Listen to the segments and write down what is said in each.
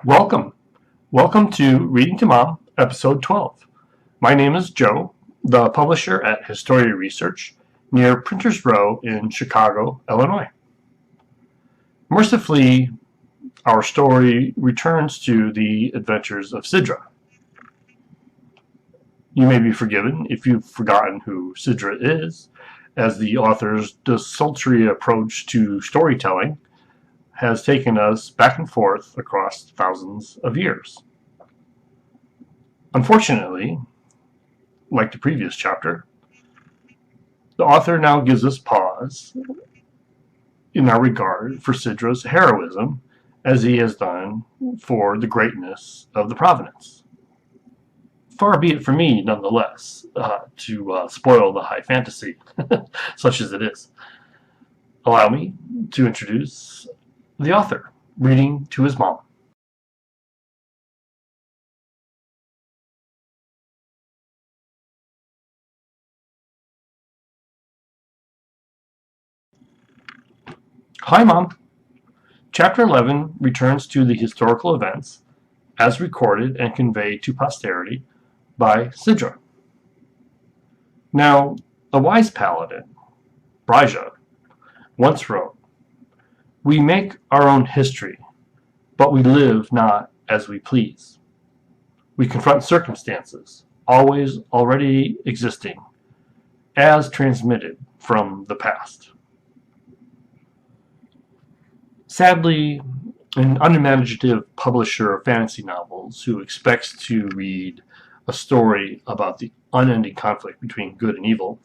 Welcome. Welcome to Reading to Mom, episode 12. My name is Joe, the publisher at Historia Research near Printers Row in Chicago, Illinois. Mercifully, our story returns to the adventures of Sidra. You may be forgiven if you've forgotten who Sidra is, as the author's desultory approach to storytelling has taken us back and forth across thousands of years. Unfortunately, like the previous chapter, the author now gives us pause in our regard for Sidra's heroism, as he has done for the greatness of the Provenance. Far be it from me, nonetheless, to spoil the high fantasy, such as it is. Allow me to introduce the author, reading to his mom. Hi, Mom. Chapter 11 returns to the historical events as recorded and conveyed to posterity by Sidra. Now, a wise paladin, Brija, once wrote, "We make our own history, but we live not as we please. We confront circumstances, always already existing, as transmitted from the past." Sadly, an unimaginative publisher of fantasy novels who expects to read a story about the unending conflict between good and evil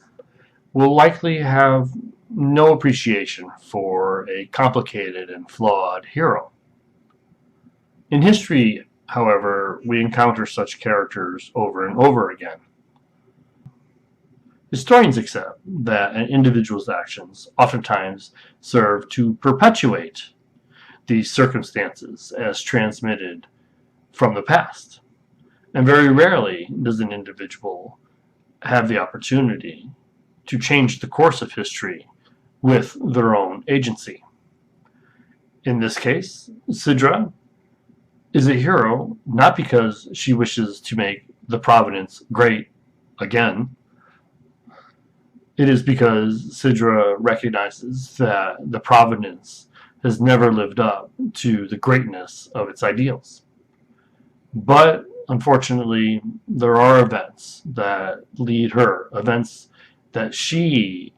will likely have no appreciation for a complicated and flawed hero. In history, however, we encounter such characters over and over again. Historians accept that an individual's actions oftentimes serve to perpetuate these circumstances as transmitted from the past, and very rarely does an individual have the opportunity to change the course of history with their own agency. In this case, Sidra is a hero not because she wishes to make the Provenance great again. It is because Sidra recognizes that the Provenance has never lived up to the greatness of its ideals. But unfortunately, there are events that lead her, events that she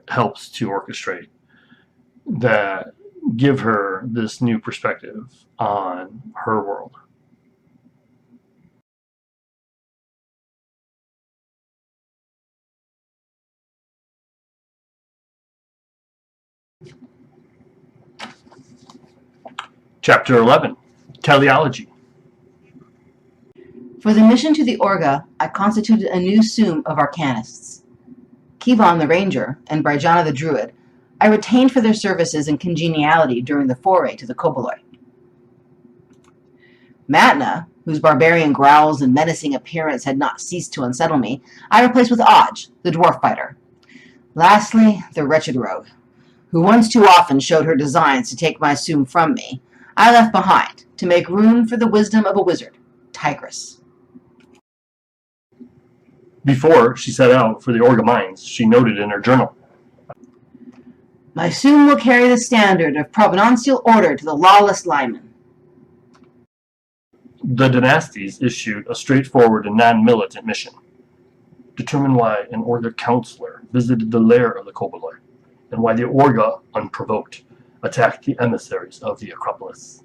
helps to orchestrate, that give her this new perspective on her world. Chapter 11, Teleology. For the mission to the Orga, I constituted a new Sum of Arcanists. Kivon the Ranger and Brijana the Druid I retained for their services and congeniality during the foray to the Koboloi. Matna, whose barbarian growls and menacing appearance had not ceased to unsettle me, I replaced with Odge, the dwarf fighter. Lastly, the wretched rogue, who once too often showed her designs to take my Sum from me, I left behind to make room for the wisdom of a wizard, Tigris. Before she set out for the Orga mines, she noted in her journal, "My Sum will carry the standard of provenantial order to the lawless Lyman." The Dynasties issued a straightforward and non-militant mission. Determine why an Orga counselor visited the lair of the Koboloi, and why the Orga, unprovoked, attacked the emissaries of the Acropolis.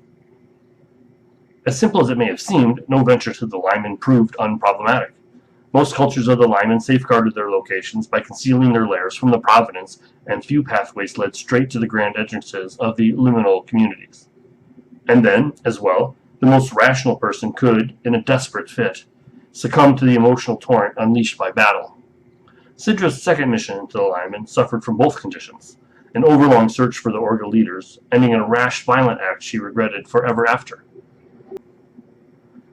As simple as it may have seemed, no venture to the Lyman proved unproblematic. Most cultures of the Lyman safeguarded their locations by concealing their lairs from the Provenance, and few pathways led straight to the grand entrances of the liminal communities. And then, as well, the most rational person could, in a desperate fit, succumb to the emotional torrent unleashed by battle. Sidra's second mission into the Lyman suffered from both conditions, an overlong search for the Orga leaders, ending in a rash, violent act she regretted forever after.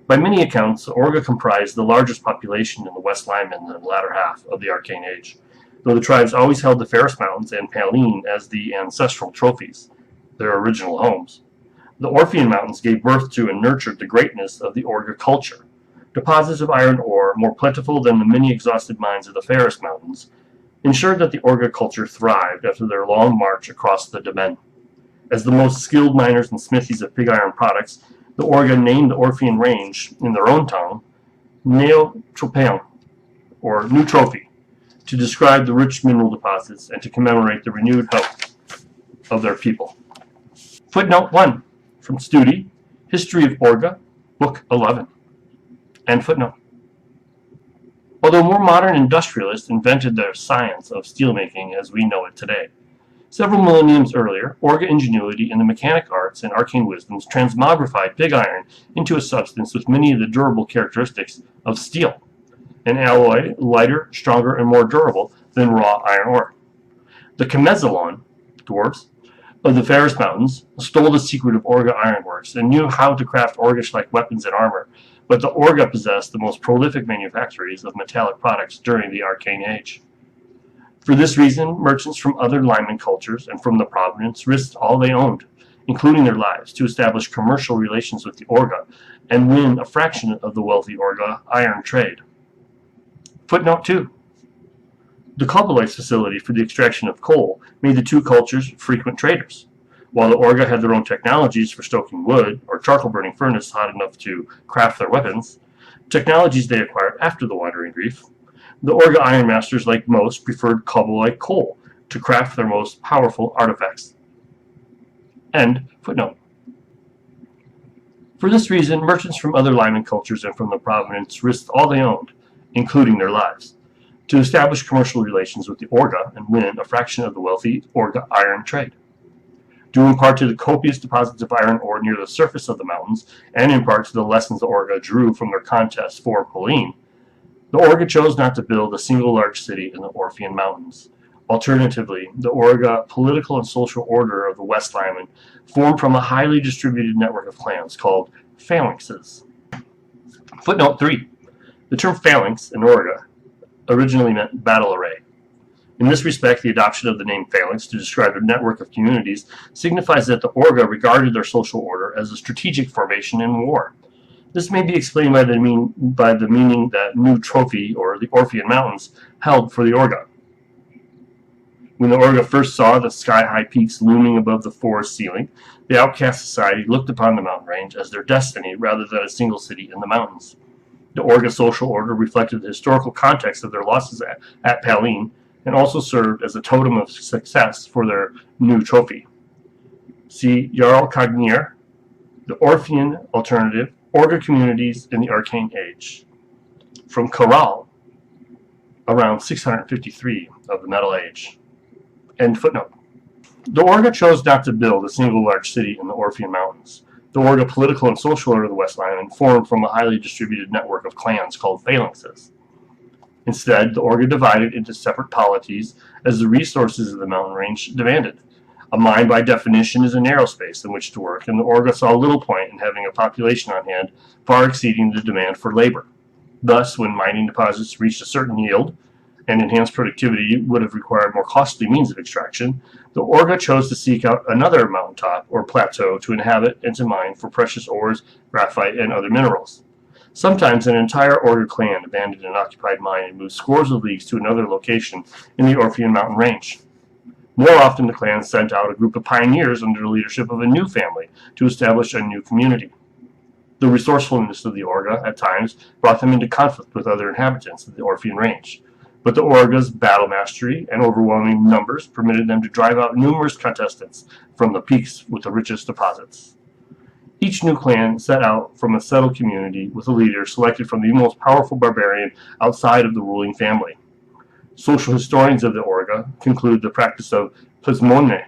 By many accounts, the Orga comprised the largest population in the West Lyman in the latter half of the Arcane Age, though the tribes always held the Ferris Mountains and Paline as the ancestral trophies, their original homes. The Orphean Mountains gave birth to and nurtured the greatness of the Orga culture. Deposits of iron ore, more plentiful than the many exhausted mines of the Ferris Mountains, ensured that the Orga culture thrived after their long march across the domain. As the most skilled miners and smithies of pig iron products, the Orga named the Orphean Range, in their own tongue, Neo-Tropeon, or New Trophy, to describe the rich mineral deposits and to commemorate the renewed hope of their people. Footnote 1 from Studi, History of Orga, Book 11. And footnote. Although more modern industrialists invented the science of steelmaking as we know it today, several millenniums earlier, Orga ingenuity in the mechanic arts and arcane wisdoms transmogrified pig iron into a substance with many of the durable characteristics of steel, an alloy lighter, stronger, and more durable than raw iron ore. The Kemezalon, dwarves, of the Ferris Mountains stole the secret of Orga ironworks and knew how to craft Orgish-like weapons and armor, but the Orga possessed the most prolific manufactories of metallic products during the Arcane Age. For this reason, merchants from other lineman cultures and from the Provenance risked all they owned, including their lives, to establish commercial relations with the Orga and win a fraction of the wealthy Orga iron trade. Footnote 2. The Cobolites facility for the extraction of coal made the two cultures frequent traders. While the Orga had their own technologies for stoking wood or charcoal burning furnace hot enough to craft their weapons, technologies they acquired after the Wandering Reef, the Orga ironmasters, like most, preferred Cobolite coal to craft their most powerful artifacts. End footnote. For this reason, merchants from other lineman cultures and from the Provenance risked all they owned, including their lives, to establish commercial relations with the Orga and win a fraction of the wealthy Orga iron trade. Due in part to the copious deposits of iron ore near the surface of the mountains, and in part to the lessons the Orga drew from their contest for Pauline, the Orga chose not to build a single large city in the Orphean Mountains. Alternatively, the Orga political and social order of the West Lineman formed from a highly distributed network of clans called phalanxes. Footnote 3. The term phalanx in Orga originally meant battle array. In this respect, the adoption of the name phalanx to describe a network of communities signifies that the Orga regarded their social order as a strategic formation in war. This may be explained by the meaning that New Trophy, or the Orphean Mountains, held for the Orga. When the Orga first saw the sky-high peaks looming above the forest ceiling, the outcast society looked upon the mountain range as their destiny rather than a single city in the mountains. The Orga social order reflected the historical context of their losses at Pauline, and also served as a totem of success for their new trophy. See Jarl Cagnir, the Orphean Alternative, Orga Communities in the Arcane Age, from Corral, around 653 of the Metal Age. End footnote. The Orga chose not to build a single large city in the Orphean Mountains. The Orga political and social order of the West Lineman formed from a highly distributed network of clans called phalanxes. Instead, the Orga divided into separate polities as the resources of the mountain range demanded. A mine, by definition, is a narrow space in which to work, and the Orga saw little point in having a population on hand far exceeding the demand for labor. Thus, when mining deposits reached a certain yield, and enhanced productivity would have required more costly means of extraction, the Orga chose to seek out another mountaintop or plateau to inhabit and to mine for precious ores, graphite, and other minerals. Sometimes an entire Orga clan abandoned an occupied mine and moved scores of leagues to another location in the Orphean mountain range. More often, the clan sent out a group of pioneers under the leadership of a new family to establish a new community. The resourcefulness of the Orga at times brought them into conflict with other inhabitants of the Orphean range, but the Orga's battle mastery and overwhelming numbers permitted them to drive out numerous contestants from the peaks with the richest deposits. Each new clan set out from a settled community with a leader selected from the most powerful barbarian outside of the ruling family. Social historians of the Orga conclude the practice of plasmone,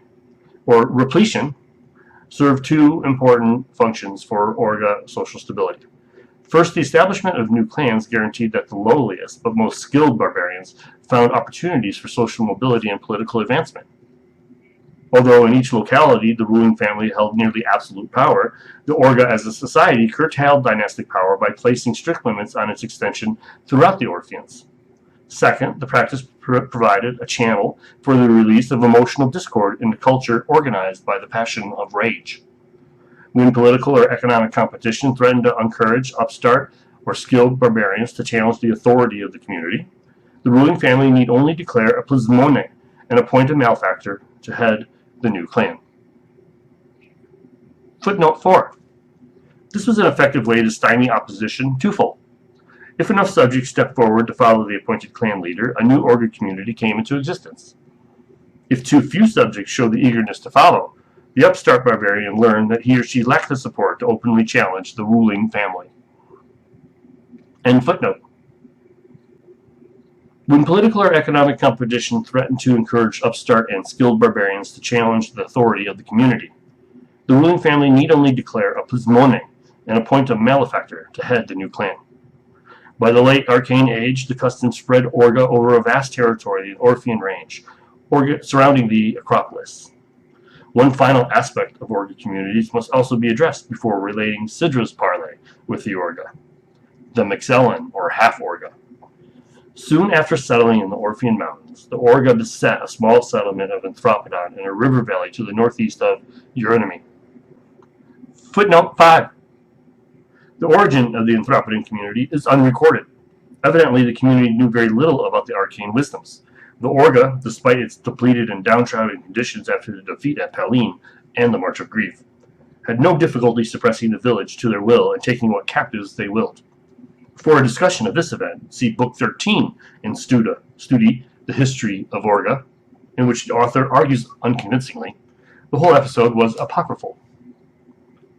or repletion, served two important functions for Orga social stability. First, the establishment of new clans guaranteed that the lowliest but most skilled barbarians found opportunities for social mobility and political advancement. Although in each locality the ruling family held nearly absolute power, the Orga as a society curtailed dynastic power by placing strict limits on its extension throughout the Orpheans. Second, the practice provided a channel for the release of emotional discord in a culture organized by the passion of rage. When political or economic competition threatened to encourage upstart or skilled barbarians to challenge the authority of the community, the ruling family need only declare a plasmone and appoint a malefactor to head the new clan. Footnote 4. This was an effective way to stymie opposition twofold. If enough subjects stepped forward to follow the appointed clan leader, a new Orga community came into existence. If too few subjects showed the eagerness to follow, the upstart barbarian learned that he or she lacked the support to openly challenge the ruling family. End footnote. When political or economic competition threatened to encourage upstart and skilled barbarians to challenge the authority of the community, the ruling family need only declare a plasmone and appoint a malefactor to head the new clan. By the late Arcane Age, the custom spread Orga over a vast territory, the Orphean Range, surrounding the Acropolis. One final aspect of Orga communities must also be addressed before relating Sidra's parley with the Orga, the Mixellen, or half-Orga. Soon after settling in the Orphean Mountains, the Orga beset a small settlement of Anthropodon in a river valley to the northeast of Eurynome. Footnote 5. The origin of the Anthropodon community is unrecorded. Evidently, the community knew very little about the arcane wisdoms. The Orga, despite its depleted and downtrodden conditions after the defeat at Paline and the March of Grief, had no difficulty suppressing the village to their will and taking what captives they willed. For a discussion of this event, see Book 13 in Studi, The History of Orga, in which the author argues unconvincingly the whole episode was apocryphal.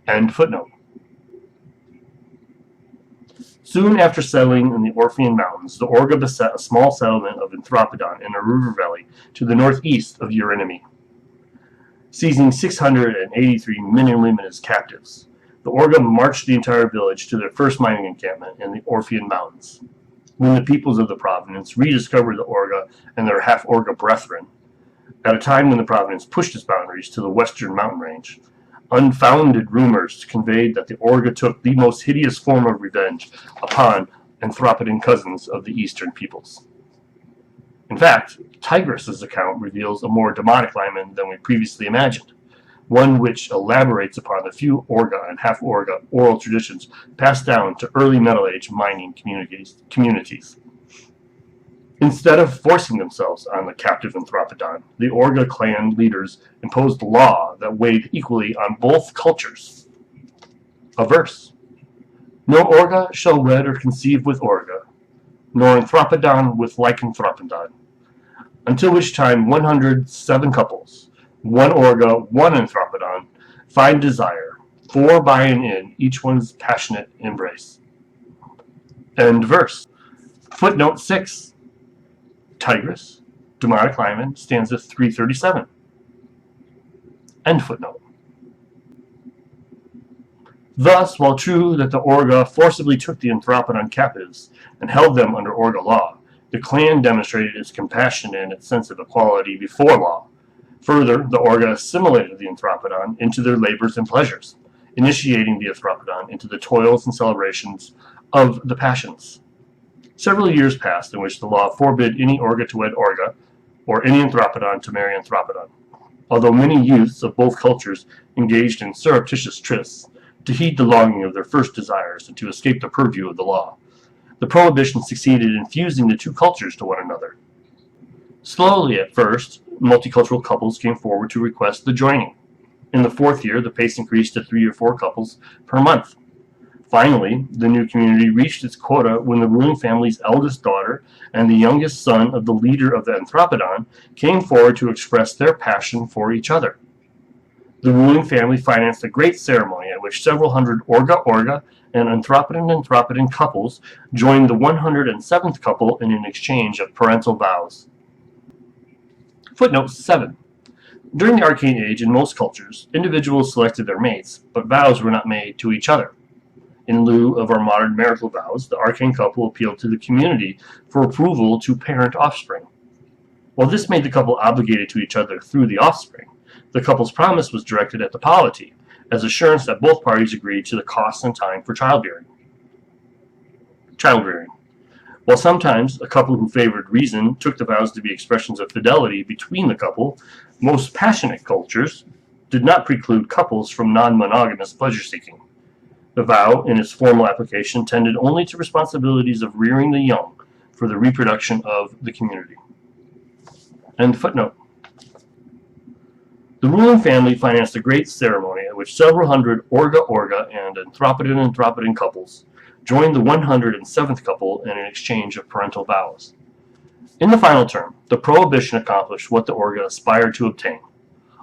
End footnote. Soon after settling in the Orphean Mountains, the Orga beset a small settlement of Anthropodon in a river valley to the northeast of Eurynome, seizing 683 men and women as captives. The Orga marched the entire village to their first mining encampment in the Orphean Mountains. When the peoples of the Provenance rediscovered the Orga and their half-Orga brethren, at a time when the Provenance pushed its boundaries to the western mountain range, unfounded rumors conveyed that the Orga took the most hideous form of revenge upon Anthropodon cousins of the eastern peoples. In fact, Tigris' account reveals a more demonic lineman than we previously imagined, one which elaborates upon the few Orga and half-Orga oral traditions passed down to early Middle Age mining communities. Instead of forcing themselves on the captive Anthropodon, the Orga clan leaders imposed law that weighed equally on both cultures. A verse: "No Orga shall wed or conceive with Orga, nor Anthropodon with like Anthropodon, until which time 107 couples, one Orga, one Anthropodon, find desire, for by and in each one's passionate embrace." End verse. Footnote 6. Tigris, Demonic Lineman, stanza 337. End footnote. Thus, while true that the Orga forcibly took the Anthropodon captives and held them under Orga law, the clan demonstrated its compassion and its sense of equality before law. Further, the Orga assimilated the Anthropodon into their labors and pleasures, initiating the Anthropodon into the toils and celebrations of the passions. Several years passed in which the law forbid any Orga to wed Orga, or any Anthropodon to marry Anthropodon, although many youths of both cultures engaged in surreptitious trysts to heed the longing of their first desires and to escape the purview of the law. The prohibition succeeded in fusing the two cultures to one another. Slowly at first, multicultural couples came forward to request the joining. In the fourth year, the pace increased to 3 or 4 couples per month. Finally, the new community reached its quota when the ruling family's eldest daughter and the youngest son of the leader of the Anthropodon came forward to express their passion for each other. The ruling family financed a great ceremony at which several hundred Orga and Anthropodon couples joined the 107th couple in an exchange of parental vows. Footnote 7. During the Arcane Age, in most cultures, individuals selected their mates, but vows were not made to each other. In lieu of our modern marital vows, the arcane couple appealed to the community for approval to parent offspring. While this made the couple obligated to each other through the offspring, the couple's promise was directed at the polity, as assurance that both parties agreed to the cost and time for childbearing. While sometimes a couple who favored reason took the vows to be expressions of fidelity between the couple, most passionate cultures did not preclude couples from non-monogamous pleasure-seeking. The vow, in its formal application, tended only to responsibilities of rearing the young for the reproduction of the community. End footnote. The ruling family financed a great ceremony at which several hundred Orga and Anthropodon couples joined the 107th couple in an exchange of parental vows. In the final term, the prohibition accomplished what the Orga aspired to obtain,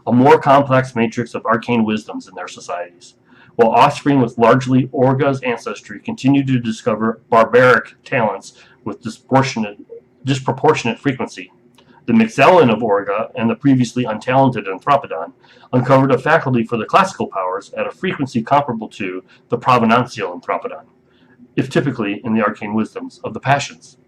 a more complex matrix of arcane wisdoms in their societies, while offspring with largely Orga's ancestry continued to discover barbaric talents with disproportionate frequency. The Mixellen of Orga and the previously untalented Anthropodon uncovered a faculty for the classical powers at a frequency comparable to the Provenantial Anthropodon, if typically in the arcane wisdoms of the passions.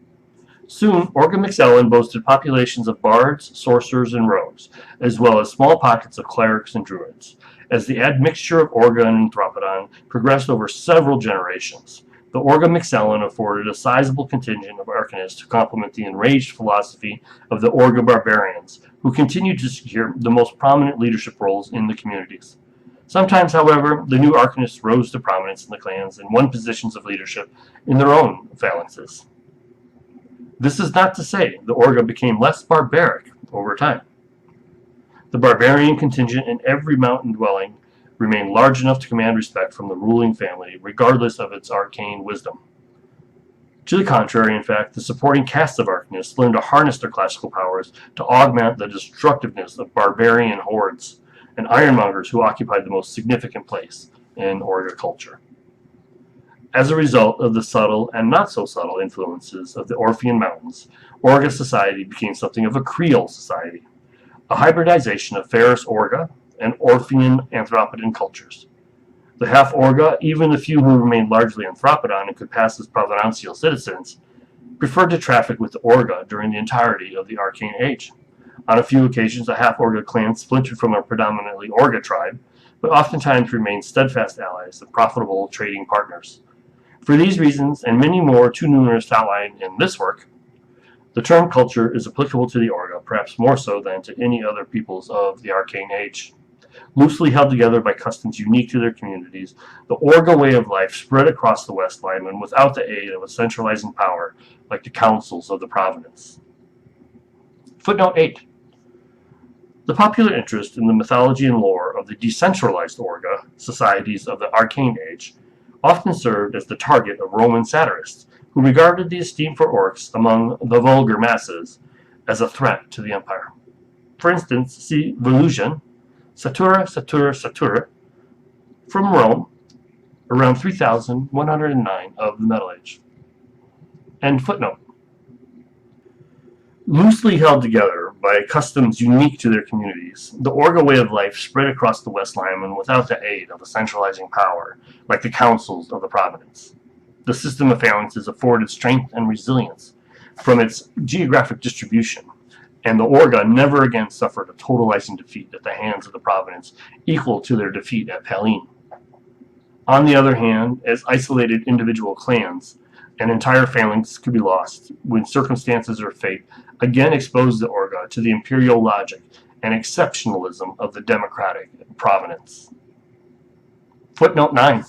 Soon, Orga Mixellen boasted populations of bards, sorcerers, and rogues, as well as small pockets of clerics and druids. As the admixture of Orga and Anthropodon progressed over several generations, the Orga Mixellen afforded a sizable contingent of arcanists to complement the enraged philosophy of the Orga barbarians, who continued to secure the most prominent leadership roles in the communities. Sometimes, however, the new arcanists rose to prominence in the clans and won positions of leadership in their own phalanxes. This is not to say the Orga became less barbaric over time. The barbarian contingent in every mountain dwelling remained large enough to command respect from the ruling family, regardless of its arcane wisdom. To the contrary, in fact, the supporting caste of arcanists learned to harness their classical powers to augment the destructiveness of barbarian hordes and ironmongers who occupied the most significant place in Orga culture. As a result of the subtle and not so subtle influences of the Orphean Mountains, Orga society became something of a Creole society, a hybridization of Ferris Orga and Orphean Anthropodon cultures. The half-Orga, even the few who remained largely Anthropodon and could pass as Provenantial citizens, preferred to traffic with the Orga during the entirety of the Arcane Age. On a few occasions, a half-Orga clan splintered from a predominantly Orga tribe, but oftentimes remained steadfast allies and profitable trading partners. For these reasons, and many more too numerous to outline in this work, the term culture is applicable to the Orga, perhaps more so than to any other peoples of the Arcane Age. Loosely held together by customs unique to their communities, the Orga way of life spread across the West Lyman without the aid of a centralizing power like the councils of the Provenance. Footnote 8. The popular interest in the mythology and lore of the decentralized Orga societies of the Arcane Age often served as the target of Roman satirists who regarded the esteem for orcs among the vulgar masses as a threat to the empire. For instance, see Volusian, Satura, from Rome, around 3109 of the Middle Age. End footnote. Loosely held together by customs unique to their communities, the Orga way of life spread across the West Lyman without the aid of a centralizing power like the councils of the Provenance. The system of phalanxes afforded strength and resilience from its geographic distribution, and the Orga never again suffered a totalizing defeat at the hands of the Provenance equal to their defeat at Paline. On the other hand, as isolated individual clans, an entire phalanx could be lost when circumstances or fate again exposed the Orga to the imperial logic and exceptionalism of the democratic Provenance. Footnote 9.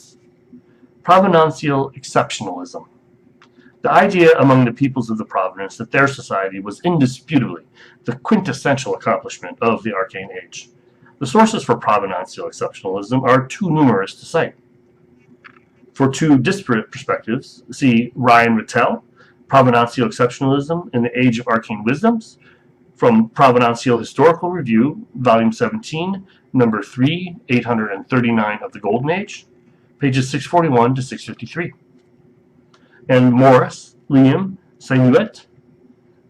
Provenantial exceptionalism. The idea among the peoples of the Provenance that their society was indisputably the quintessential accomplishment of the Arcane Age. The sources for Provenantial exceptionalism are too numerous to cite. For two disparate perspectives, see Ryan Rittell, Provenantial Exceptionalism in the Age of Arcane Wisdoms, from Provenantial Historical Review, Volume 17, Number 3, 839 of the Golden Age, pages 641 to 653. And Morris, Liam, Sayuet,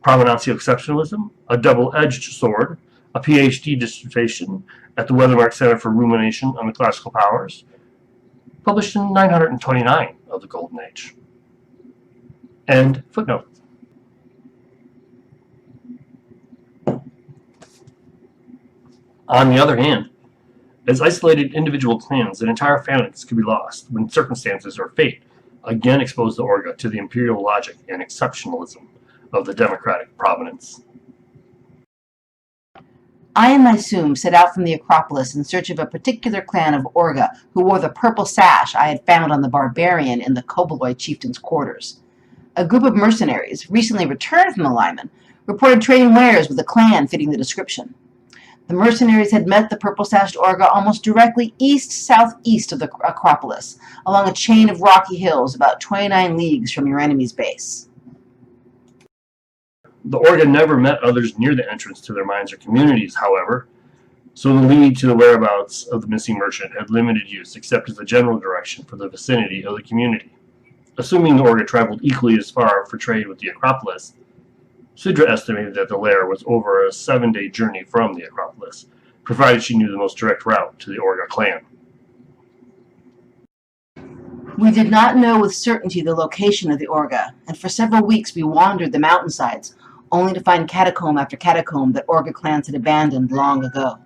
Provenantial Exceptionalism, A Double-Edged Sword, a PhD dissertation at the Weathermark Center for Rumination on the Classical Powers, published in 929 of the Golden Age. End footnote. On the other hand, as isolated individual clans, an entire phalanx could be lost when circumstances or fate again exposed the Orga to the imperial logic and exceptionalism of the democratic Provenance. I and my Soom set out from the Acropolis in search of a particular clan of Orga who wore the purple sash I had found on the barbarian in the Koboloi chieftain's quarters. A group of mercenaries, recently returned from the Lyman, reported trading wares with a clan fitting the description. The mercenaries had met the purple-sashed Orga almost directly east-southeast of the Acropolis, along a chain of rocky hills about 29 leagues from your enemy's base. The Orga never met others near the entrance to their mines or communities, however, so the lead to the whereabouts of the missing merchant had limited use except as a general direction for the vicinity of the community. Assuming the Orga traveled equally as far for trade with the Acropolis, Sidra estimated that the lair was over a 7-day journey from the Acropolis, provided she knew the most direct route to the Orga clan. We did not know with certainty the location of the Orga, and for several weeks we wandered the mountainsides, only to find catacomb after catacomb that Orga clans had abandoned long ago.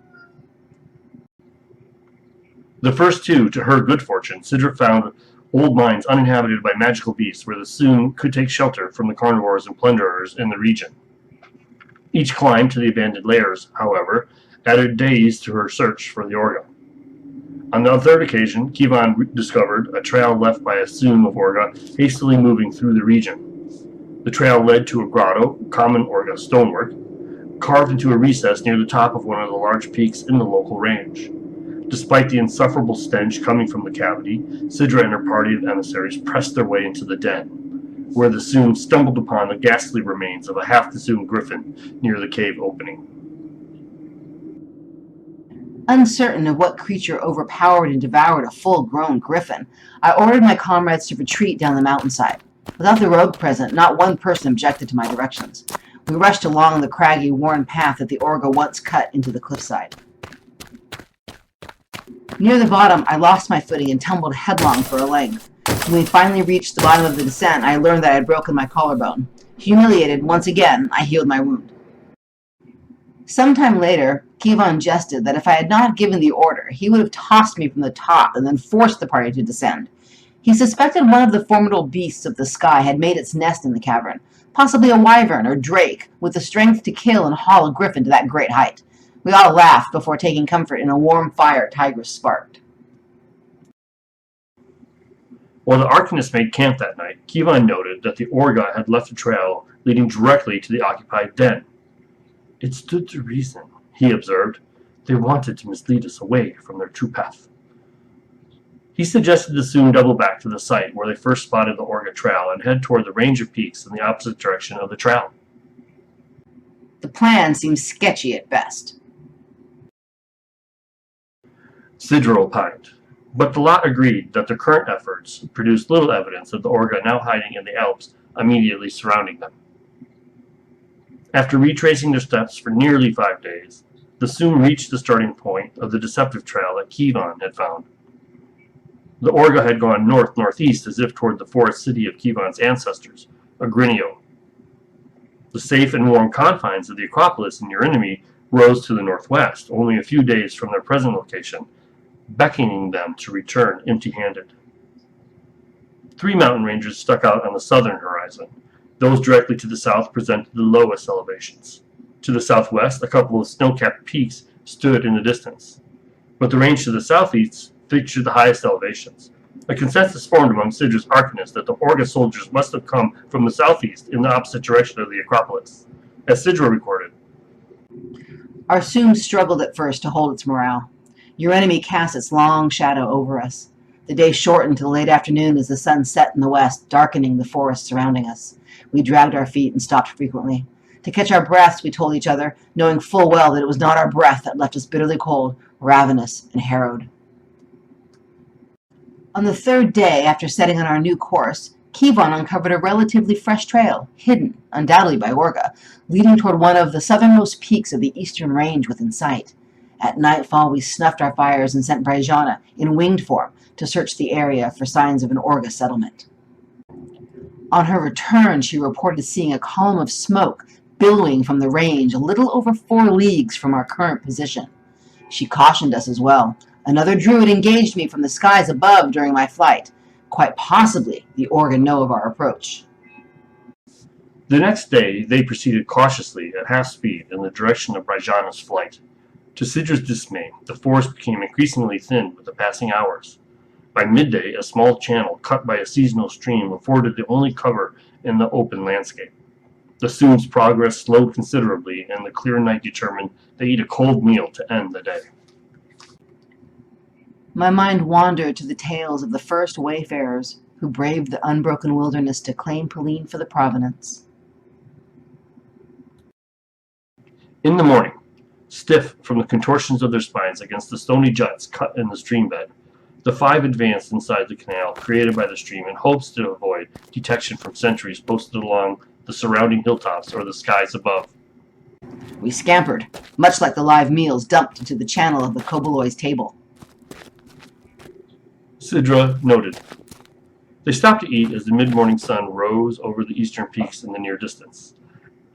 The first two, to her good fortune, Sidra found old mines uninhabited by magical beasts where the Soom could take shelter from the carnivores and plunderers in the region. Each climb to the abandoned lairs, however, added days to her search for the Orga. On the third occasion, Kivon discovered a trail left by a Soom of Orga hastily moving through the region. The trail led to a grotto, common Orga stonework, carved into a recess near the top of one of the large peaks in the local range. Despite the insufferable stench coming from the cavity, Sidra and her party of emissaries pressed their way into the den, where the Soom stumbled upon the ghastly remains of a half-consumed griffin near the cave opening. Uncertain of what creature overpowered and devoured a full-grown griffin, I ordered my comrades to retreat down the mountainside. Without the rogue present, not one person objected to my directions. We rushed along the craggy, worn path that the Orga once cut into the cliffside. Near the bottom, I lost my footing and tumbled headlong for a length. When we finally reached the bottom of the descent, I learned that I had broken my collarbone. Humiliated, once again, I healed my wound. Sometime later, Kivon jested that if I had not given the order, he would have tossed me from the top and then forced the party to descend. He suspected one of the formidable beasts of the sky had made its nest in the cavern, possibly a wyvern or drake, with the strength to kill and haul a griffin to that great height. We all laughed before taking comfort in a warm fire Tigris sparked. While the Arcanists made camp that night, Kivon noted that the Orga had left a trail leading directly to the occupied den. It stood to reason, he observed. They wanted to mislead us away from their true path. He suggested the Soom double back to the site where they first spotted the Orga trail and head toward the range of peaks in the opposite direction of the trail. The plan seemed sketchy at best. Sidra opined, but the lot agreed that their current efforts produced little evidence of the Orga now hiding in the Alps immediately surrounding them. After retracing their steps for nearly 5 days, the Soom reached the starting point of the deceptive trail that Kivon had found. The Orga had gone north-northeast as if toward the forest city of Kivon's ancestors, Agrinio. The safe and warm confines of the Acropolis and your enemy rose to the northwest, only a few days from their present location, beckoning them to return empty-handed. 3 mountain ranges stuck out on the southern horizon. Those directly to the south presented the lowest elevations. To the southwest, a couple of snow-capped peaks stood in the distance. But the range to the southeast featured the highest elevations. A consensus formed among Sidra's Arcanists that the Orga soldiers must have come from the southeast in the opposite direction of the Acropolis. As Sidra recorded, Our Soom struggled at first to hold its morale. Your enemy cast its long shadow over us. The day shortened till late afternoon as the sun set in the west, darkening the forest surrounding us. We dragged our feet and stopped frequently. To catch our breaths, we told each other, knowing full well that it was not our breath that left us bitterly cold, ravenous, and harrowed. On the 3rd day after setting on our new course, Kivon uncovered a relatively fresh trail, hidden, undoubtedly by Orga, leading toward one of the southernmost peaks of the eastern range within sight. At nightfall, we snuffed our fires and sent Brajana, in winged form, to search the area for signs of an Orga settlement. On her return, she reported seeing a column of smoke billowing from the range a little over 4 leagues from our current position. She cautioned us as well. Another druid engaged me from the skies above during my flight. Quite possibly, the Orga know of our approach. the next day they proceeded cautiously at half speed in the direction of Brajana's flight. To Sidra's dismay, the forest became increasingly thin with the passing hours. By midday, a small channel cut by a seasonal stream afforded the only cover in the open landscape. The Soon's progress slowed considerably, and the clear night determined they eat a cold meal to end the day. My mind wandered to the tales of the first wayfarers who braved the unbroken wilderness to claim Pauline for the Provenance. In the morning, stiff from the contortions of their spines against the stony juts cut in the stream bed, the five advanced inside the canal created by the stream in hopes to avoid detection from sentries posted along the surrounding hilltops or the skies above. We scampered, much like the live meals dumped into the channel of the Koboloy's table. Sidra noted. They stopped to eat as the mid-morning sun rose over the eastern peaks in the near distance.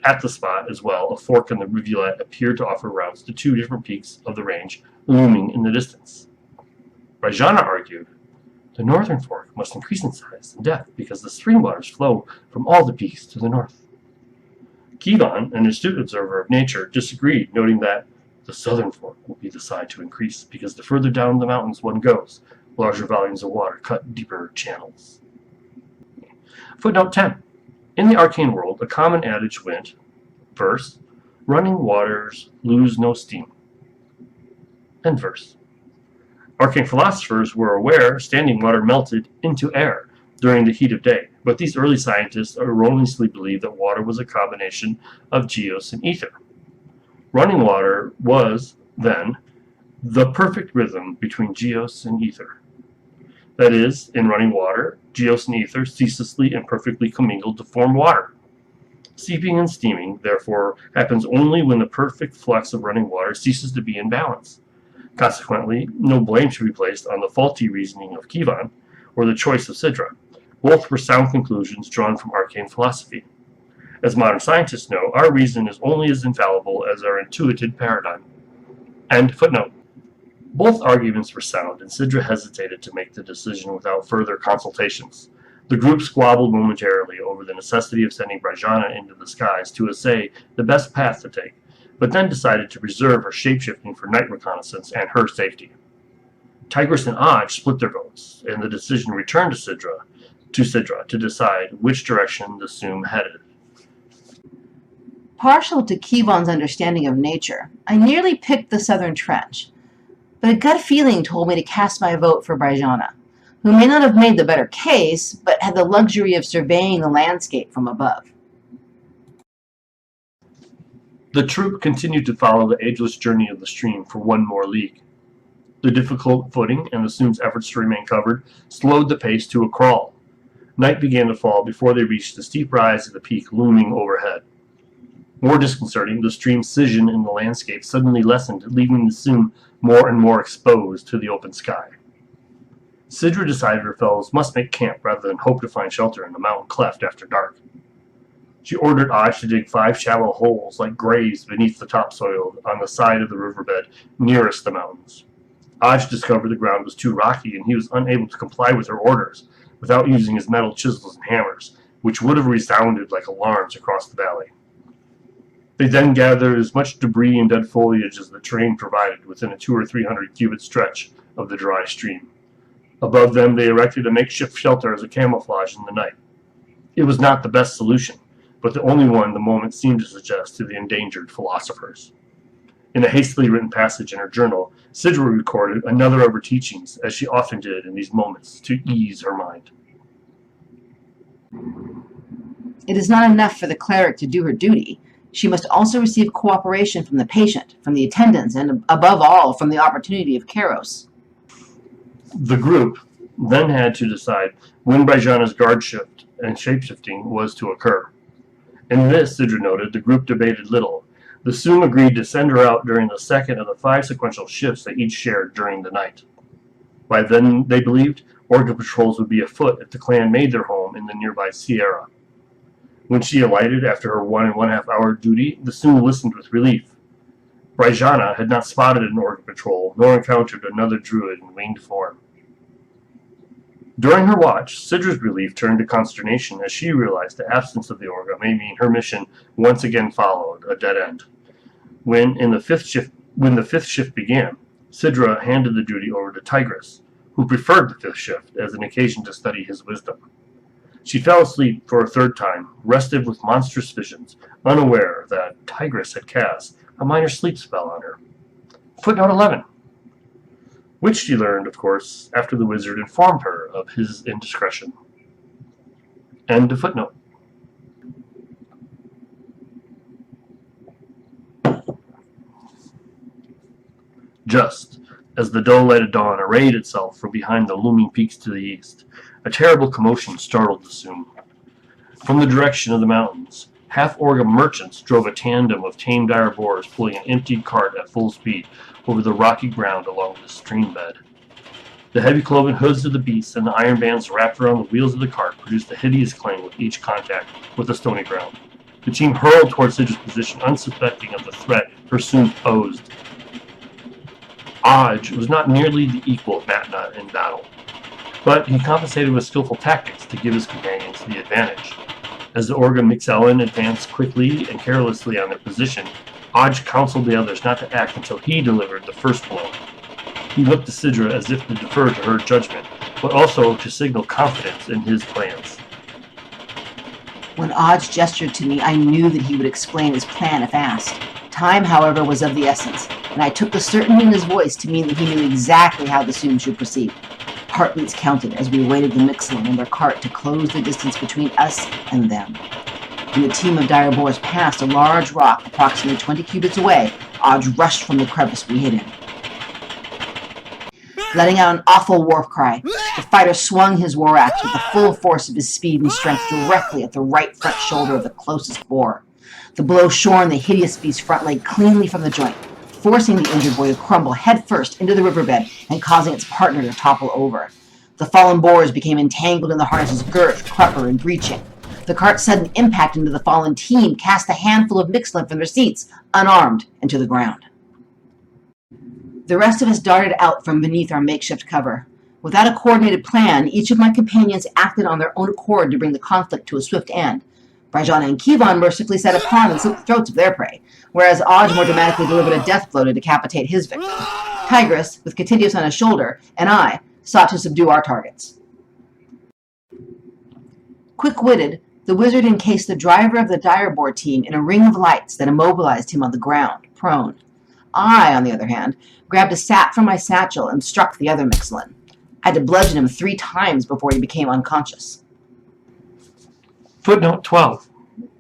At the spot, as well, a fork in the rivulet appeared to offer routes to two different peaks of the range looming in the distance. Rajana argued, the northern fork must increase in size and depth because the stream waters flow from all the peaks to the north. Kivan, an astute observer of nature, disagreed, noting that the southern fork will be the side to increase because the further down the mountains one goes, larger volumes of water cut deeper channels. Footnote 10. In the arcane world, a common adage went, verse, running waters lose no steam. End verse. Arcane philosophers were aware standing water melted into air during the heat of day, but these early scientists erroneously believed that water was a combination of geos and ether. Running water was, then, the perfect rhythm between geos and ether. That is, in running water, geos and ether ceaselessly and perfectly commingle to form water. Seeping and steaming, therefore, happens only when the perfect flux of running water ceases to be in balance. Consequently, no blame should be placed on the faulty reasoning of Kivan or the choice of Sidra. Both were sound conclusions drawn from arcane philosophy. As modern scientists know, our reason is only as infallible as our intuited paradigm. End footnote. Both arguments were sound, and Sidra hesitated to make the decision without further consultations. The group squabbled momentarily over the necessity of sending Brajana into the skies to assay the best path to take, but then decided to reserve her shapeshifting for night reconnaissance and her safety. Tigris and Aj split their votes, and the decision returned to Sidra to decide which direction the Soom headed. Partial to Kivan's understanding of nature, I nearly picked the southern trench, but a gut feeling told me to cast my vote for Brajana, who may not have made the better case, but had the luxury of surveying the landscape from above. The troop continued to follow the ageless journey of the stream for one more league. The difficult footing and the Soom's efforts to remain covered slowed the pace to a crawl. Night began to fall before they reached the steep rise of the peak looming overhead. More disconcerting, the stream's scission in the landscape suddenly lessened, leaving the Soom more and more exposed to the open sky. Sidra decided her fellows must make camp rather than hope to find shelter in the mountain cleft after dark. She ordered Aj to dig 5 shallow holes like graves beneath the topsoil on the side of the riverbed nearest the mountains. Aj discovered the ground was too rocky and he was unable to comply with her orders without using his metal chisels and hammers, which would have resounded like alarms across the valley. They then gathered as much debris and dead foliage as the terrain provided within a 200 or 300 cubit stretch of the dry stream. Above them they erected a makeshift shelter as a camouflage in the night. It was not the best solution, but the only one the moment seemed to suggest to the endangered philosophers. In a hastily written passage in her journal, Sidra recorded another of her teachings, as she often did in these moments, to ease her mind. It is not enough for the cleric to do her duty. She must also receive cooperation from the patient, from the attendants, and above all, from the opportunity of Kairos. The group then had to decide when Brajana's guard shift and shapeshifting was to occur. In this, Sidra noted, the group debated little. The Soom agreed to send her out during the second of the 5 sequential shifts they each shared during the night. By then, they believed, Orca patrols would be afoot if the clan made their home in the nearby Sierra. When she alighted after her 1.5 hour duty, the Soom listened with relief. Brajana had not spotted an Orca patrol, nor encountered another druid in winged form. During her watch, Sidra's relief turned to consternation as she realized the absence of the Orca may mean her mission once again followed a dead end. When, in the 5th shift When the fifth shift began, Sidra handed the duty over to Tigris, who preferred the fifth shift as an occasion to study his wisdom. She fell asleep for a third time, restive with monstrous visions, unaware that Tigris had cast a minor sleep spell on her. Footnote 11. Which she learned, of course, after the wizard informed her of his indiscretion. End of footnote. Just as the dull light of dawn arrayed itself from behind the looming peaks to the east, a terrible commotion startled the Soom. From the direction of the mountains, half-orga merchants drove a tandem of tame dire boars pulling an emptied cart at full speed over the rocky ground along the stream bed. The heavy cloven hooves of the beasts and the iron bands wrapped around the wheels of the cart produced a hideous clang with each contact with the stony ground. The team hurled towards Sidra's position, unsuspecting of the threat her Soom posed. Odge was not nearly the equal of Matna in battle, but he compensated with skillful tactics to give his companions the advantage. As the Orga Mixellen advanced quickly and carelessly on their position, Odge counseled the others not to act until he delivered the first blow. He looked to Sidra as if to defer to her judgment, but also to signal confidence in his plans. When Odge gestured to me, I knew that he would explain his plan if asked. Time, however, was of the essence, and I took the certainty in his voice to mean that he knew exactly how the Soom should proceed. Heartbeats counted as we awaited the Mixelin and their cart to close the distance between us and them. When the team of dire boars passed a large rock approximately 20 cubits away, Odge rushed from the crevice we hid in. Letting out an awful war cry, the fighter swung his war axe with the full force of his speed and strength directly at the right front shoulder of the closest boar. The blow shorn the hideous beast's front leg cleanly from the joint, forcing the injured boy to crumble headfirst into the riverbed and causing its partner to topple over. The fallen boars became entangled in the harness's girth, crupper, and breeching. The cart's sudden impact into the fallen team cast a handful of Mixelin from their seats, unarmed, into the ground. The rest of us darted out from beneath our makeshift cover. Without a coordinated plan, each of my companions acted on their own accord to bring the conflict to a swift end. Brajana and Kivon mercifully set upon and slit the throats of their prey, whereas Odge more dramatically delivered a death blow to decapitate his victim. Tigris, with Catitius on his shoulder, and I sought to subdue our targets. Quick-witted, the wizard encased the driver of the direboar team in a ring of lights that immobilized him on the ground, prone. I, on the other hand, grabbed a sap from my satchel and struck the other Mixelin. I had to bludgeon him 3 times before he became unconscious. Footnote 12.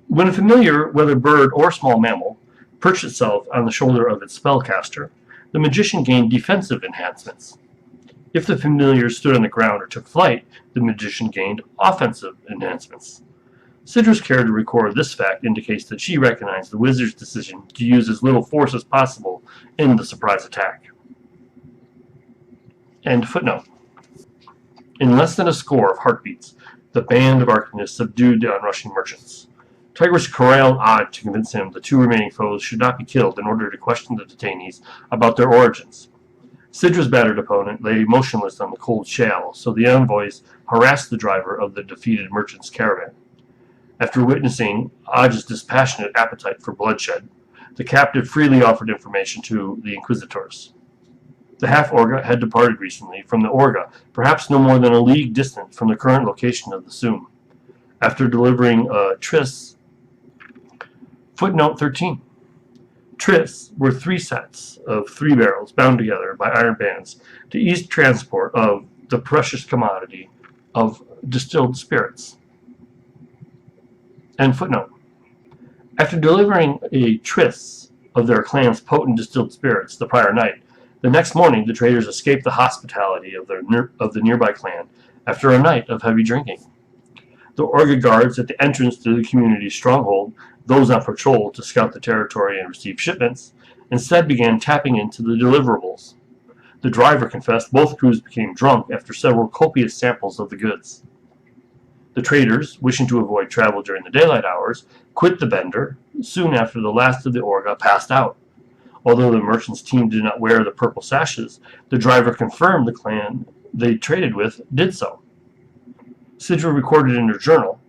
When a familiar, whether bird or small mammal, perched itself on the shoulder of its spellcaster, the magician gained defensive enhancements. If the familiar stood on the ground or took flight, the magician gained offensive enhancements. Sidra's care to record this fact indicates that she recognized the wizard's decision to use as little force as possible in the surprise attack. End footnote. In less than a score of heartbeats, the band of arcanists subdued the onrushing merchants. Tigris corralled Odge to convince him the 2 remaining foes should not be killed in order to question the detainees about their origins. Sidra's battered opponent lay motionless on the cold shale, so the envoys harassed the driver of the defeated merchant's caravan. After witnessing Odge's dispassionate appetite for bloodshed, the captive freely offered information to the inquisitors. The half-Orga had departed recently from the Orga, perhaps no more than a league distant from the current location of the Soom. After delivering a tris, footnote 13. Tris were 3 sets of 3 barrels bound together by iron bands to ease transport of the precious commodity of distilled spirits. End footnote. After delivering a tris of their clan's potent distilled spirits the prior night, the next morning the traders escaped the hospitality of the nearby clan after a night of heavy drinking. The Orga guards at the entrance to the community's stronghold, those on patrol to scout the territory and receive shipments, instead began tapping into the deliverables. The driver confessed both crews became drunk after several copious samples of the goods. The traders, wishing to avoid travel during the daylight hours, quit the bender soon after the last of the Orga passed out. Although the merchant's team did not wear the purple sashes, the driver confirmed the clan they traded with did so. Sidra recorded in her journal,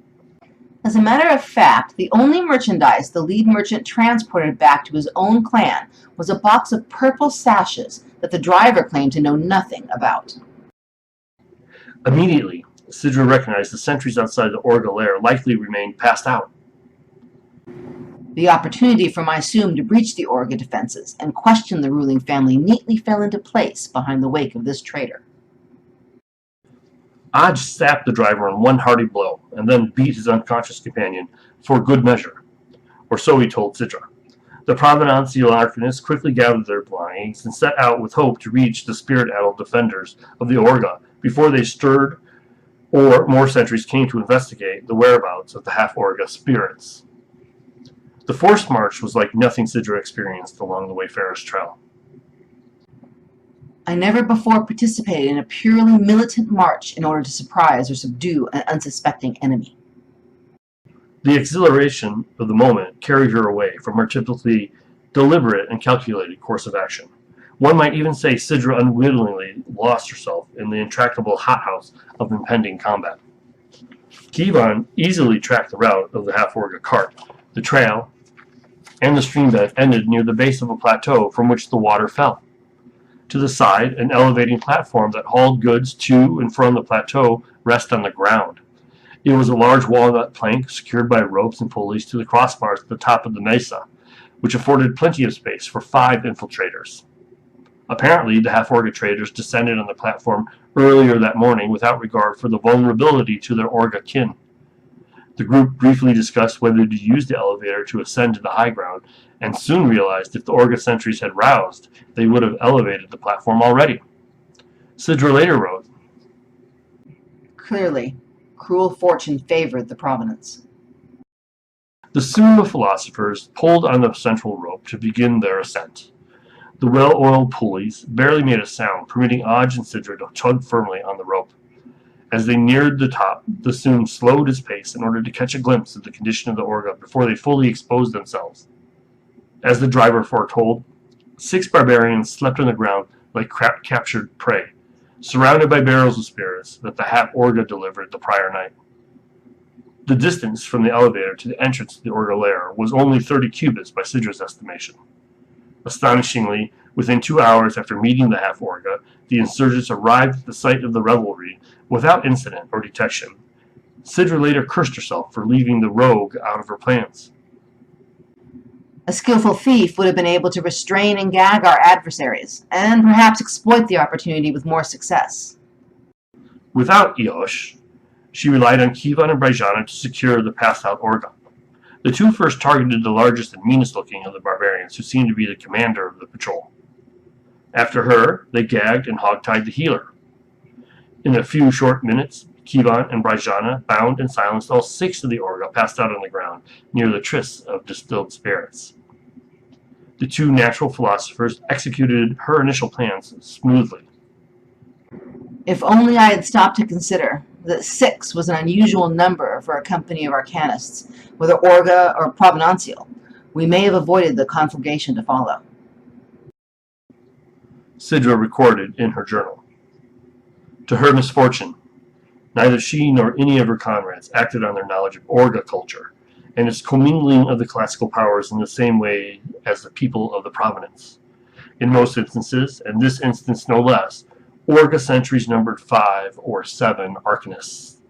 As a matter of fact, the only merchandise the lead merchant transported back to his own clan was a box of purple sashes that the driver claimed to know nothing about. Immediately, Sidra recognized the sentries outside the Orga lair likely remained passed out. The opportunity for my Soom to breach the Orga defenses and question the ruling family neatly fell into place behind the wake of this traitor. Aj stabbed the driver in one hearty blow, and then beat his unconscious companion for good measure, or so he told Sidra. The Provenance arcanists quickly gathered their belongings and set out with hope to reach the spirit-addled defenders of the Orga before they stirred or more sentries came to investigate the whereabouts of the half-Orga spirits. The forced march was like nothing Sidra experienced along the Wayfarer's Trail. I never before participated in a purely militant march in order to surprise or subdue an unsuspecting enemy. The exhilaration of the moment carried her away from her typically deliberate and calculated course of action. One might even say Sidra unwittingly lost herself in the intractable hothouse of impending combat. Kivon easily tracked the route of the half-Orga cart. The trail and the streambed ended near the base of a plateau from which the water fell. To the side, an elevating platform that hauled goods to and from the plateau rested on the ground. It was a large walnut plank secured by ropes and pulleys to the crossbars at the top of the mesa, which afforded plenty of space for 5 infiltrators. Apparently, the half-Orga traders descended on the platform earlier that morning without regard for the vulnerability to their Orga kin. The group briefly discussed whether to use the elevator to ascend to the high ground, and soon realized if the Orga sentries had roused, they would have elevated the platform already. Sidra later wrote, Clearly, cruel fortune favored the Provenance. The Summa philosophers pulled on the central rope to begin their ascent. The well-oiled pulleys barely made a sound, permitting Aj and Sidra to tug firmly on the rope. As they neared the top, the Soom slowed his pace in order to catch a glimpse of the condition of the Orga before they fully exposed themselves. As the driver foretold, 6 barbarians slept on the ground like captured prey, surrounded by barrels of spirits that the half-Orga delivered the prior night. The distance from the elevator to the entrance to the Orga lair was only 30 cubits by Sidra's estimation. Astonishingly, within 2 hours after meeting the half-Orga, the insurgents arrived at the site of the revelry without incident or detection. Sidra later cursed herself for leaving the rogue out of her plans. A skillful thief would have been able to restrain and gag our adversaries, and perhaps exploit the opportunity with more success. Without Eosh, she relied on Kivon and Brajana to secure the passed-out Orga. The 2 first targeted the largest and meanest-looking of the barbarians, who seemed to be the commander of the patrol. After her, they gagged and hogtied the healer. In a few short minutes, Kivon and Brajana bound and silenced all 6 of the Orga passed out on the ground near the trysts of distilled spirits. The 2 natural philosophers executed her initial plans smoothly. If only I had stopped to consider that 6 was an unusual number for a company of arcanists, whether Orga or Provenancial, we may have avoided the conflagration to follow. Sidra recorded in her journal. To her misfortune, neither she nor any of her comrades acted on their knowledge of Orga culture and its commingling of the classical powers in the same way as the people of the Provenance. In most instances, and this instance no less, Orga sentries numbered 5 or 7 arcanists.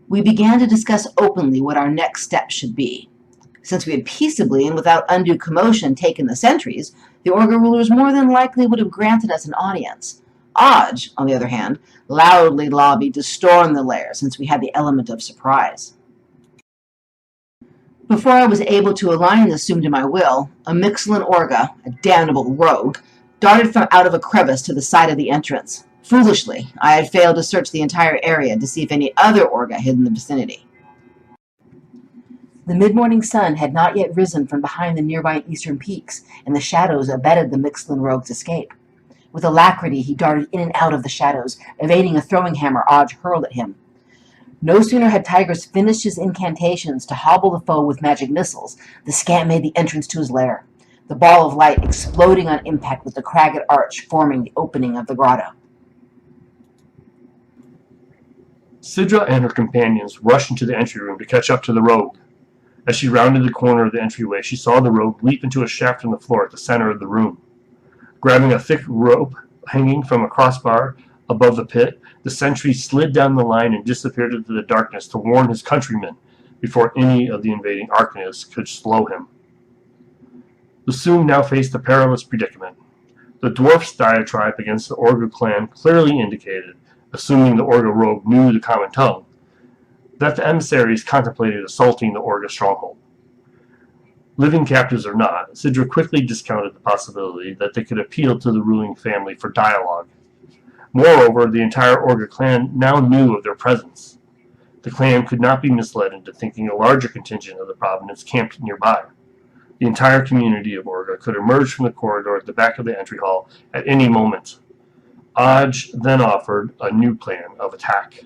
We began to discuss openly what our next step should be. Since we had peaceably and without undue commotion taken the sentries, the Orga rulers more than likely would have granted us an audience. Aj, on the other hand, loudly lobbied to storm the lair since we had the element of surprise. Before I was able to align the Soom to my will, a Mixlin Orga, a damnable rogue, darted from out of a crevice to the side of the entrance. Foolishly, I had failed to search the entire area to see if any other Orga hid in the vicinity. The mid-morning sun had not yet risen from behind the nearby eastern peaks, and the shadows abetted the Mixlin rogue's escape. With alacrity, he darted in and out of the shadows, evading a throwing hammer Aj hurled at him. No sooner had Tigris finished his incantations to hobble the foe with magic missiles, the scamp made the entrance to his lair, the ball of light exploding on impact with the cragged arch forming the opening of the grotto. Sidra and her companions rushed into the entry room to catch up to the rogue. As she rounded the corner of the entryway, she saw the rogue leap into a shaft in the floor at the center of the room. Grabbing a thick rope hanging from a crossbar above the pit, the sentry slid down the line and disappeared into the darkness to warn his countrymen before any of the invading Arcanists could slow him. The Soong now faced a perilous predicament. The dwarf's diatribe against the Orga clan clearly indicated, assuming the Orga rogue knew the common tongue, that the emissaries contemplated assaulting the Orga stronghold. Living captives or not, Sidra quickly discounted the possibility that they could appeal to the ruling family for dialogue. Moreover, the entire Orga clan now knew of their presence. The clan could not be misled into thinking a larger contingent of the Provenance camped nearby. The entire community of Orga could emerge from the corridor at the back of the entry hall at any moment. Aj then offered a new plan of attack.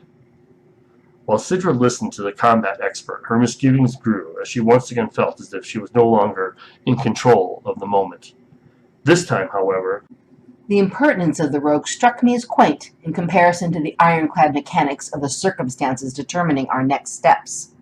While Sidra listened to the combat expert, her misgivings grew as she once again felt as if she was no longer in control of the moment. This time, however, The impertinence of the rogue struck me as quaint in comparison to the ironclad mechanics of the circumstances determining our next steps.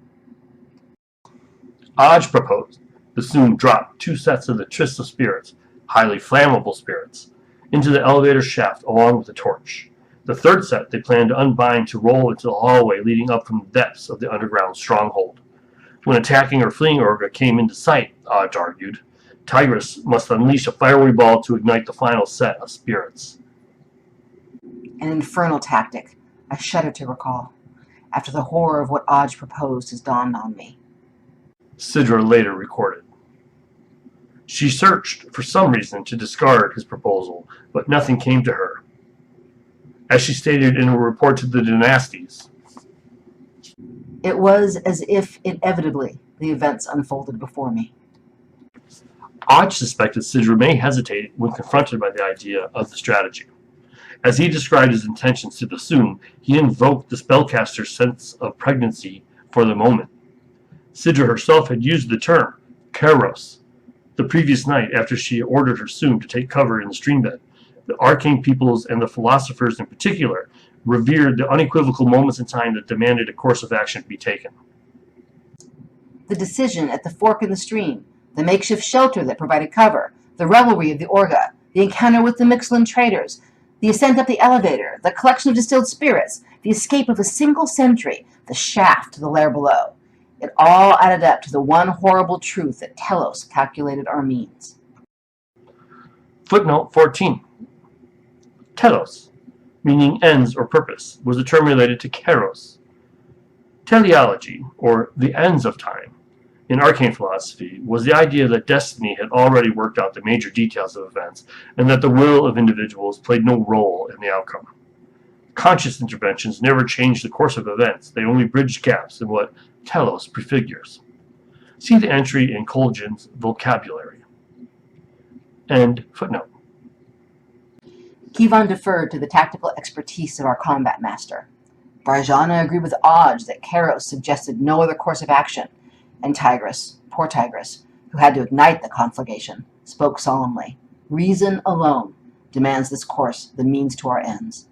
Aj proposed the Soong drop 2 sets of the Tryst of Spirits, highly flammable spirits, into the elevator shaft along with the torch. The third set they planned to unbind to roll into the hallway leading up from the depths of the underground stronghold. When attacking or fleeing Orga came into sight, Aj argued, Tigris must unleash a fiery ball to ignite the final set of spirits. An infernal tactic, I shudder to recall, after the horror of what Aj proposed has dawned on me. Sidra later recorded. She searched for some reason to discard his proposal, but nothing came to her. As she stated in a report to the dynasties, It was as if inevitably the events unfolded before me. Aj suspected Sidra may hesitate when confronted by the idea of the strategy. As he described his intentions to the Soong, he invoked the spellcaster's sense of pregnancy for the moment. Sidra herself had used the term, Kairos, the previous night after she ordered her Soong to take cover in the streambed. The arcane peoples and the philosophers in particular revered the unequivocal moments in time that demanded a course of action to be taken. The decision at the fork in the stream, the makeshift shelter that provided cover, the revelry of the Orga, the encounter with the Mixlin traders, the ascent up the elevator, the collection of distilled spirits, the escape of a single sentry, the shaft to the lair below. It all added up to the one horrible truth that Telos calculated our means. Footnote 14. Telos, meaning ends or purpose, was a term related to Kairos. Teleology, or the ends of time, in arcane philosophy, was the idea that destiny had already worked out the major details of events, and that the will of individuals played no role in the outcome. Conscious interventions never changed the course of events, they only bridged gaps in what Telos prefigures. See the entry in Colgin's vocabulary. End footnote. Kivan deferred to the tactical expertise of our combat master. Barjana agreed with Aj that Kairos suggested no other course of action, and Tigris, poor Tigris, who had to ignite the conflagration, spoke solemnly. Reason alone demands this course, the means to our ends.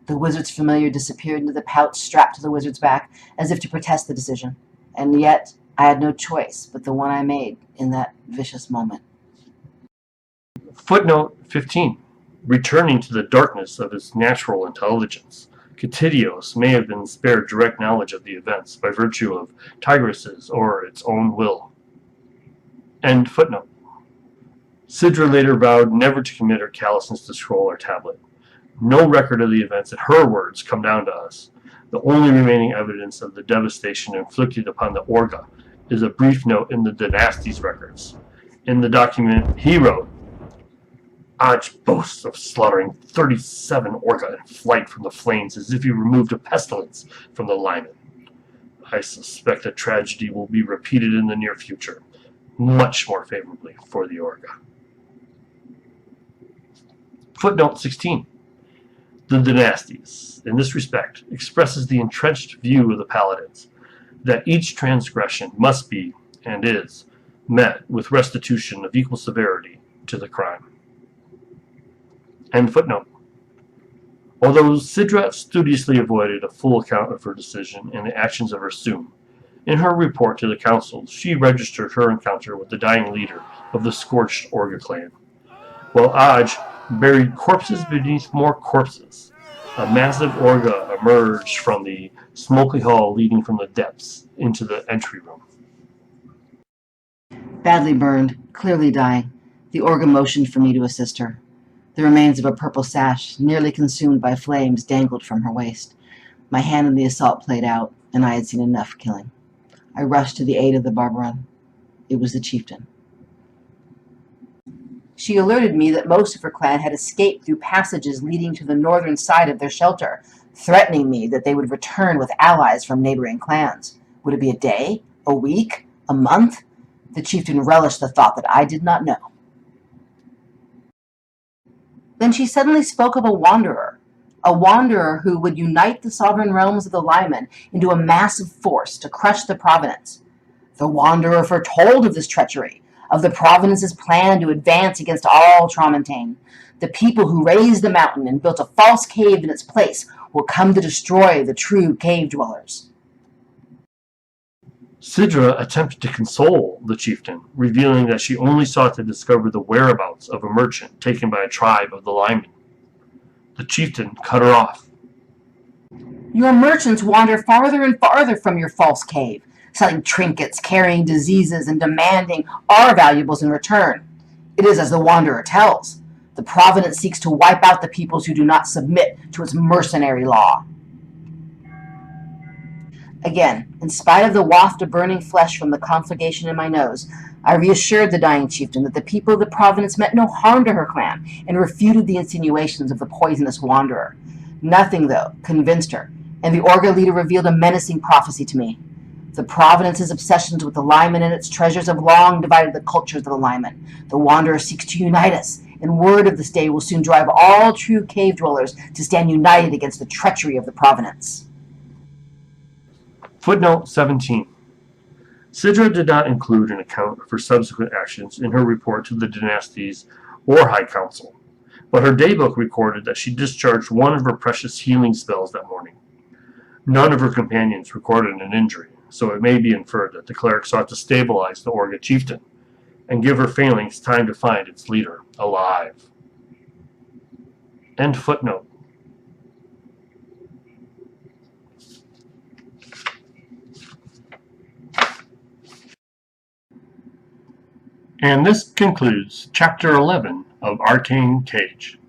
The wizard's familiar disappeared into the pouch strapped to the wizard's back, as if to protest the decision, and yet I had no choice but the one I made in that vicious moment. Footnote 15. Returning to the darkness of his natural intelligence, Catidios may have been spared direct knowledge of the events by virtue of Tigris's or its own will. End footnote. Sidra later vowed never to commit her callousness to scroll or tablet. No record of the events, in her words, come down to us. The only remaining evidence of the devastation inflicted upon the Orga is a brief note in the Dynasties records. In the document he wrote, Aj boasts of slaughtering 37 Orga in flight from the flames as if he removed a pestilence from the liman. I suspect a tragedy will be repeated in the near future, much more favorably for the Orga. Footnote 16. The Dynasties, in this respect, expresses the entrenched view of the Paladins, that each transgression must be, and is, met with restitution of equal severity to the crime. End footnote. Although Sidra studiously avoided a full account of her decision and the actions of her Soom, in her report to the council, she registered her encounter with the dying leader of the scorched Orga clan. While Aj buried corpses beneath more corpses, a massive Orga emerged from the smoky hall leading from the depths into the entry room. Badly burned, clearly dying, the Orga motioned for me to assist her. The remains of a purple sash, nearly consumed by flames, dangled from her waist. My hand in the assault played out, and I had seen enough killing. I rushed to the aid of the Barbaran. It was the chieftain. She alerted me that most of her clan had escaped through passages leading to the northern side of their shelter, threatening me that they would return with allies from neighboring clans. Would it be a day? A week? A month? The chieftain relished the thought that I did not know. Then she suddenly spoke of a wanderer who would unite the sovereign realms of the Lyman into a massive force to crush the Provenance. The wanderer foretold of this treachery, of the Provenance's plan to advance against all Tramontane. The people who razed the mountain and built a false cave in its place will come to destroy the true cave dwellers. Sidra attempted to console the chieftain, revealing that she only sought to discover the whereabouts of a merchant taken by a tribe of the Lyman. The chieftain cut her off. Your merchants wander farther and farther from your false cave, selling trinkets, carrying diseases, and demanding our valuables in return. It is as the wanderer tells. The Provenance seeks to wipe out the peoples who do not submit to its mercenary law. Again, in spite of the waft of burning flesh from the conflagration in my nose, I reassured the dying chieftain that the people of the Provenance meant no harm to her clan and refuted the insinuations of the poisonous wanderer. Nothing, though, convinced her, and the Orga leader revealed a menacing prophecy to me. The Provenance's obsessions with the Lyman and its treasures have long divided the cultures of the Lyman. The wanderer seeks to unite us, and word of this day will soon drive all true cave dwellers to stand united against the treachery of the Provenance. Footnote 17. Sidra did not include an account of her subsequent actions in her report to the dynasties or High Council, but her daybook recorded that she discharged one of her precious healing spells that morning. None of her companions recorded an injury, so it may be inferred that the cleric sought to stabilize the Orga chieftain and give her phalanx time to find its leader alive. End footnote. And this concludes Chapter 11 of Arcane Cage.